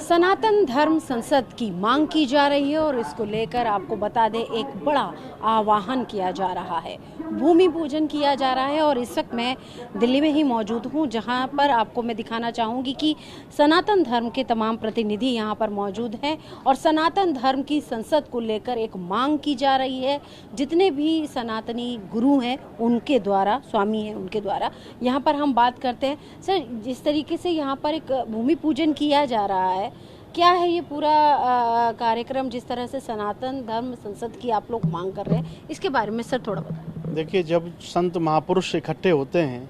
सनातन धर्म संसद की मांग की जा रही है और इसको लेकर आपको बता दें एक बड़ा आह्वान किया जा रहा है, भूमि पूजन किया जा रहा है। और इस वक्त मैं दिल्ली में ही मौजूद हूं, जहां पर आपको मैं दिखाना चाहूंगी कि सनातन धर्म के तमाम प्रतिनिधि यहां पर मौजूद हैं और सनातन धर्म की संसद को लेकर एक मांग की जा रही है। जितने भी सनातनी गुरु हैं उनके द्वारा, स्वामी हैं उनके द्वारा यहाँ पर हम बात करते हैं। सर, जिस तरीके से यहाँ पर एक भूमि पूजन किया जा रहा है, क्या है ये पूरा कार्यक्रम, जिस तरह से सनातन धर्म संसद की आप लोग मांग कर रहे हैं, इसके बारे में सर थोड़ा बताएं। देखिए, जब संत महापुरुष इकट्ठे होते हैं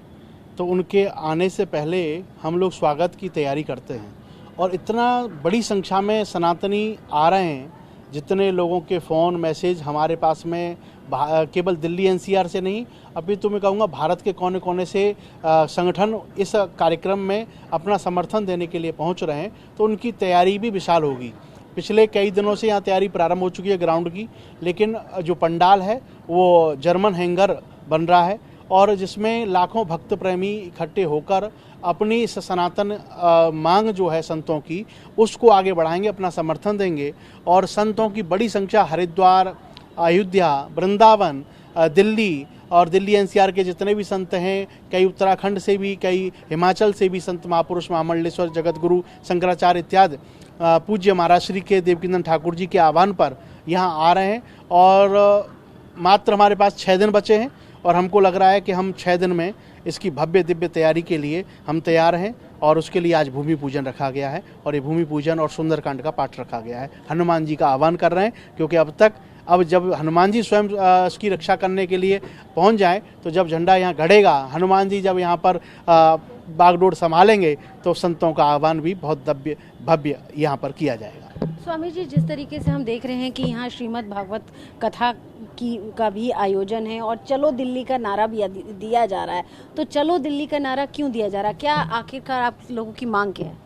तो उनके आने से पहले हम लोग स्वागत की तैयारी करते हैं और इतना बड़ी संख्या में सनातनी आ रहे हैं। जितने लोगों के फ़ोन मैसेज हमारे पास में केवल दिल्ली एनसीआर से नहीं, अभी तो मैं कहूँगा भारत के कोने कोने से संगठन इस कार्यक्रम में अपना समर्थन देने के लिए पहुँच रहे हैं, तो उनकी तैयारी भी विशाल होगी। पिछले कई दिनों से यहाँ तैयारी प्रारंभ हो चुकी है ग्राउंड की, लेकिन जो पंडाल है वो जर्मन हैंगर बन रहा है और जिसमें लाखों भक्त प्रेमी इकट्ठे होकर अपनी इस सनातन मांग जो है संतों की, उसको आगे बढ़ाएंगे, अपना समर्थन देंगे। और संतों की बड़ी संख्या हरिद्वार, अयोध्या, वृंदावन, दिल्ली और दिल्ली एनसीआर के जितने भी संत हैं, कई उत्तराखंड से भी, कई हिमाचल से भी संत महापुरुष महामंडलेश्वर जगतगुरु शंकराचार्य इत्यादि पूज्य महाराज श्री के देवकीनंदन ठाकुर जी के आह्वान पर यहाँ आ रहे हैं। और मात्र हमारे पास 6 दिन बचे हैं और हमको लग रहा है कि हम 6 दिन में इसकी भव्य दिव्य तैयारी के लिए हम तैयार हैं। और उसके लिए आज भूमि पूजन रखा गया है और ये भूमि पूजन और सुंदरकांड का पाठ रखा गया है। हनुमान जी का आह्वान कर रहे हैं, क्योंकि अब जब हनुमान जी स्वयं उसकी रक्षा करने के लिए पहुंच जाएं, तो जब झंडा यहाँ गड़ेगा, हनुमान जी जब यहाँ पर बागडोर संभालेंगे, तो संतों का आह्वान भी बहुत भव्य यहाँ पर किया जाएगा। स्वामी जी, जिस तरीके से हम देख रहे हैं कि यहाँ श्रीमद् भागवत कथा का भी आयोजन है और चलो दिल्ली का नारा भी दिया जा रहा है, तो चलो दिल्ली का नारा क्यों दिया जा रहा है? क्या आखिरकार आप लोगों की मांग क्या है?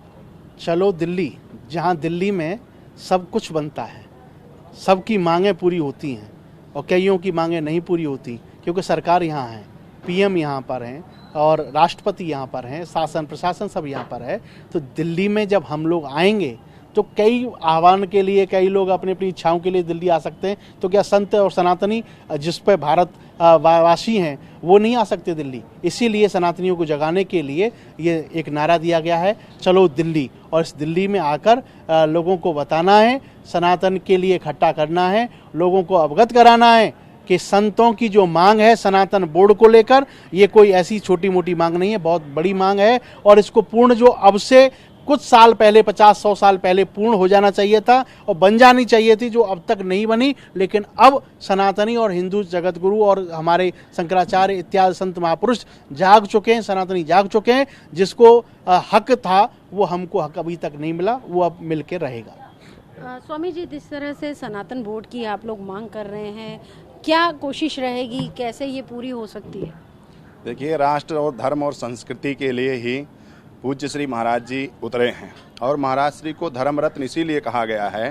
चलो दिल्ली, जहाँ दिल्ली में सब कुछ बनता है, सबकी मांगें पूरी होती हैं और कईयों की मांगें नहीं पूरी होती, क्योंकि सरकार यहाँ है, पीएम यहाँ पर हैं और राष्ट्रपति यहाँ पर हैं, शासन प्रशासन सब यहाँ पर है। तो दिल्ली में जब हम लोग आएंगे तो कई आह्वान के लिए, कई लोग अपनी अपनी इच्छाओं के लिए दिल्ली आ सकते हैं, तो क्या संत और सनातनी जिस पर भारत वासी हैं वो नहीं आ सकते दिल्ली? इसीलिए सनातनियों को जगाने के लिए ये एक नारा दिया गया है, चलो दिल्ली। और इस दिल्ली में आकर लोगों को बताना है, सनातन के लिए इकट्ठा करना है, लोगों को अवगत कराना है कि संतों की जो मांग है सनातन बोर्ड को लेकर, ये कोई ऐसी छोटी मोटी मांग नहीं है, बहुत बड़ी मांग है। और इसको पूर्ण, जो अब से कुछ साल पहले, 50-100 साल पहले पूर्ण हो जाना चाहिए था और बन जानी चाहिए थी, जो अब तक नहीं बनी। लेकिन अब सनातनी और हिंदू जगतगुरु और हमारे शंकराचार्य इत्यादि संत महापुरुष जाग चुके हैं, सनातनी जाग चुके हैं। जिसको हक था वो हमको हक अभी तक नहीं मिला, वो अब मिल के रहेगा। स्वामी जी, जिस तरह से सनातन बोर्ड की आप लोग मांग कर रहे हैं, क्या कोशिश रहेगी, कैसे ये पूरी हो सकती है? देखिए, राष्ट्र और धर्म और संस्कृति के लिए ही पूज्य श्री महाराज जी उतरे हैं और महाराज श्री को धर्म रत्न इसीलिए कहा गया है।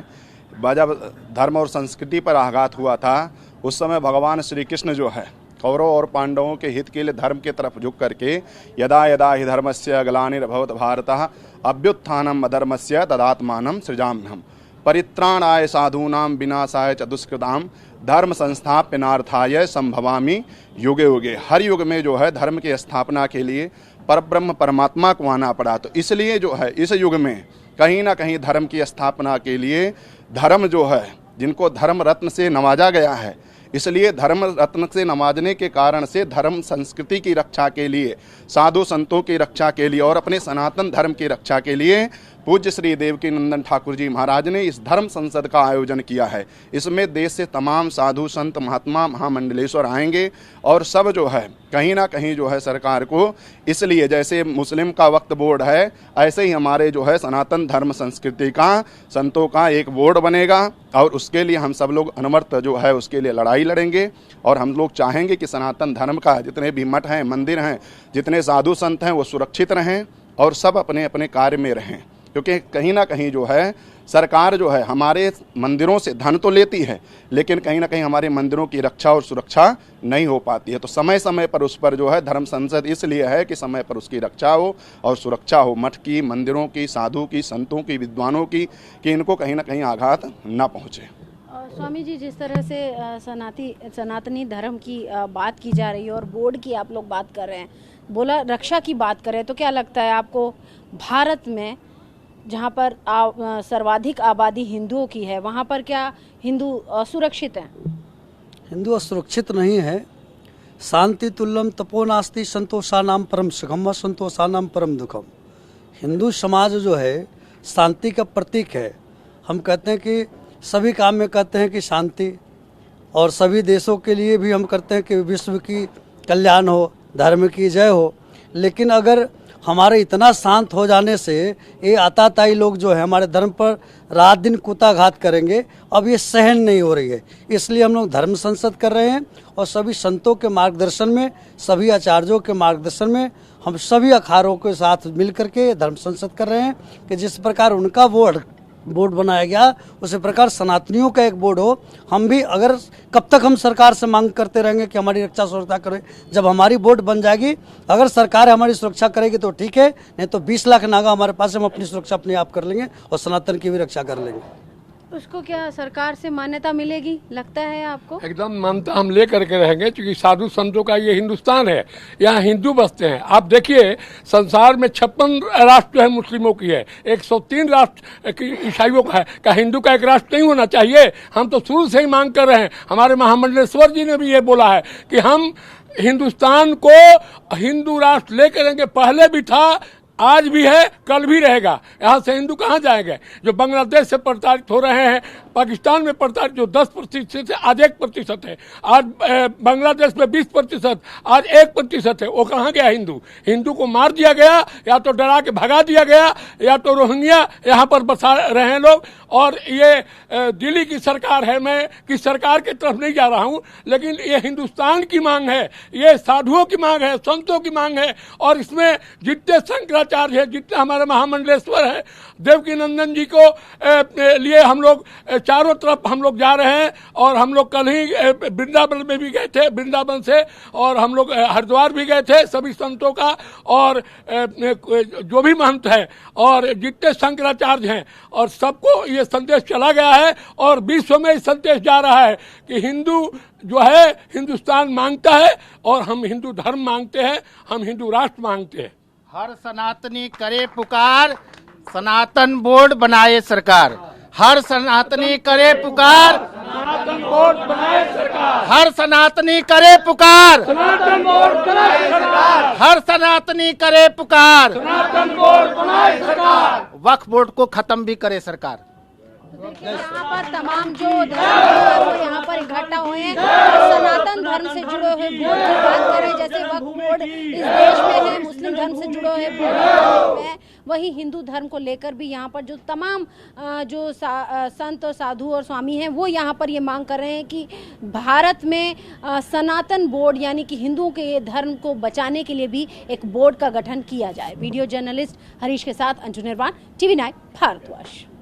जब धर्म और संस्कृति पर आघात हुआ था, उस समय भगवान श्री कृष्ण जो है कौरव और पांडवों के हित के लिए धर्म की तरफ झुक करके यदा यदा हि धर्मस्य ग्लानिर्भवत भारतः अभ्युत्थानम् अधर्मस्य तदात्मानं सृजाम्यहम् परित्राणाय साधूनां विनाशाय च दुष्कृतां धर्म संस्थापनार्थाय संभवामि युगे युगे। हर युग में जो है धर्म की स्थापना के लिए परब्रह्म परमात्मा को आना पड़ा। तो इसलिए जो है इस युग में कहीं ना कहीं धर्म की स्थापना के लिए धर्म जो है, जिनको धर्म रत्न से नवाजा गया है, इसलिए धर्म रत्न से नवाजने के कारण से धर्म संस्कृति की रक्षा के लिए, साधु संतों की रक्षा के लिए और अपने सनातन धर्म की रक्षा के लिए पूज्य श्री देवकीनंदन ठाकुर जी महाराज ने इस धर्म संसद का आयोजन किया है। इसमें देश से तमाम साधु संत महात्मा महामंडलेश्वर आएंगे और सब जो है कहीं ना कहीं जो है सरकार को, इसलिए जैसे मुस्लिम का वक्फ बोर्ड है, ऐसे ही हमारे जो है सनातन धर्म संस्कृति का, संतों का एक बोर्ड बनेगा और उसके लिए हम सब लोग अनवरत जो है उसके लिए लड़ाई लड़ेंगे। और हम लोग चाहेंगे कि सनातन धर्म का जितने भी मठ हैं, मंदिर हैं, जितने साधु संत हैं, वो सुरक्षित रहें और सब अपने अपने कार्य में रहें। क्योंकि कहीं ना कहीं जो है सरकार जो है हमारे मंदिरों से धन तो लेती है, लेकिन कहीं ना कहीं हमारे मंदिरों की रक्षा और सुरक्षा नहीं हो पाती है। तो समय समय पर उस पर जो है धर्म संसद इसलिए है कि समय पर उसकी रक्षा हो और सुरक्षा हो, मठ की, मंदिरों की, साधु की, संतों की, विद्वानों की, कि इनको कहीं ना कहीं आघात ना पहुँचे। स्वामी जी, जिस तरह से सनातनी धर्म की बात की जा रही है और बोर्ड की आप लोग बात कर रहे हैं, बोला रक्षा की बात कर रहे हैं, तो क्या लगता है आपको भारत में जहाँ पर सर्वाधिक आबादी हिंदुओं की है, वहाँ पर क्या हिंदू सुरक्षित हैं? हिंदू असुरक्षित नहीं है। शांति तुल्यम तपो नास्ति संतोषानाम परम सुखम व संतोषानाम परम दुखम। हिंदू समाज जो है शांति का प्रतीक है। हम कहते हैं कि सभी काम में कहते हैं कि शांति, और सभी देशों के लिए भी हम करते हैं कि विश्व की कल्याण हो, धर्म की जय हो। लेकिन अगर हमारे इतना शांत हो जाने से ये आताताई लोग जो है हमारे धर्म पर रात दिन कुताघात करेंगे, अब ये सहन नहीं हो रही है। इसलिए हम लोग धर्म संसद कर रहे हैं और सभी संतों के मार्गदर्शन में, सभी आचार्यों के मार्गदर्शन में हम सभी अखाड़ों के साथ मिल करके धर्म संसद कर रहे हैं कि जिस प्रकार उनका बोर्ड बनाया गया उसी प्रकार सनातनियों का एक बोर्ड हो। हम भी अगर कब तक हम सरकार से मांग करते रहेंगे कि हमारी रक्षा सुरक्षा करें? जब हमारी बोर्ड बन जाएगी, अगर सरकार हमारी सुरक्षा करेगी तो ठीक है, नहीं तो 20 लाख नागा हमारे पास, हम अपनी सुरक्षा अपने आप कर लेंगे और सनातन की भी रक्षा कर लेंगे। उसको क्या सरकार से मान्यता मिलेगी, लगता है आपको? एकदम मान्यता हम ले करके रहेंगे, क्योंकि साधु संतों का ये हिंदुस्तान है, यहाँ हिंदू बसते हैं। आप देखिए संसार में 56 राष्ट्र जो है मुस्लिमों की है, 103 राष्ट्र ईसाइयों का है। क्या हिंदू का एक राष्ट्र नहीं होना चाहिए? हम तो शुरू से ही मांग कर रहे हैं। हमारे महामंडलेश्वर जी ने भी ये बोला है कि हम हिंदुस्तान को हिंदू राष्ट्र लेकर रहेंगे। पहले भी था, आज भी है, कल भी रहेगा। यहाँ से हिंदू कहाँ जाएंगे? जो बांग्लादेश से प्रताड़ित हो रहे हैं, पाकिस्तान में प्रताड़ित जो 10% है, आज 1% है। आज बांग्लादेश में 20%, आज 1% है। वो कहाँ गया हिंदू? हिंदू को मार दिया गया, या तो डरा के भगा दिया गया, या तो रोहिंग्या यहाँ पर बसा रहे हैं लोग। और ये दिल्ली की सरकार है, मैं किस सरकार की तरफ नहीं जा रहा हूँ, लेकिन ये हिंदुस्तान की मांग है, ये साधुओं की मांग है, संतों की मांग है। और इसमें जितने शंकराचार्य है, जितने हमारे महामंडलेश्वर है, देवकी नंदन जी को लिए हम लोग चारों तरफ हम लोग जा रहे हैं। और हम लोग कल ही वृंदावन में भी गए थे, वृंदावन से, और हम लोग हरिद्वार भी गए थे सभी संतों का, और जो भी महंत है और जितने शंकराचार्य हैं, और सबको ये संदेश चला गया है। और विश्व में संदेश जा रहा है कि हिंदू जो है हिंदुस्तान मांगता है, और हम हिंदू धर्म मांगते हैं, हम हिंदू राष्ट्र मांगते हैं। हर सनातनी करे पुकार, सनातन बोर्ड बनाए सरकार। हर सनातनी करे पुकार, सनातन बोर्ड बनाए सरकार। हर सनातनी करे पुकार, सनातन बोर्ड बनाए सरकार। हर सनातनी करे पुकार, सनातन बोर्ड बनाए सरकार। वक्फ बोर्ड को खत्म भी करे सरकार। देखिए यहाँ पर तमाम जो धर्म है वो यहाँ पर इकट्ठा हुए हैं और सनातन धर्म से जुड़े हुए बोर्ड की बात करें, जैसे वक्फ बोर्ड इस देश में है, मुस्लिम धर्म से जुड़े हुए बोर्ड में, वही हिंदू धर्म को लेकर भी यहाँ पर जो तमाम जो संत और साधु और स्वामी हैं वो यहाँ पर ये मांग कर रहे हैं कि भारत में सनातन बोर्ड यानी कि हिंदुओं के धर्म को बचाने के लिए भी एक बोर्ड का गठन किया जाए। वीडियो जर्नलिस्ट हरीश के साथ अंजू निर्वाण, TV9 भारतवर्ष।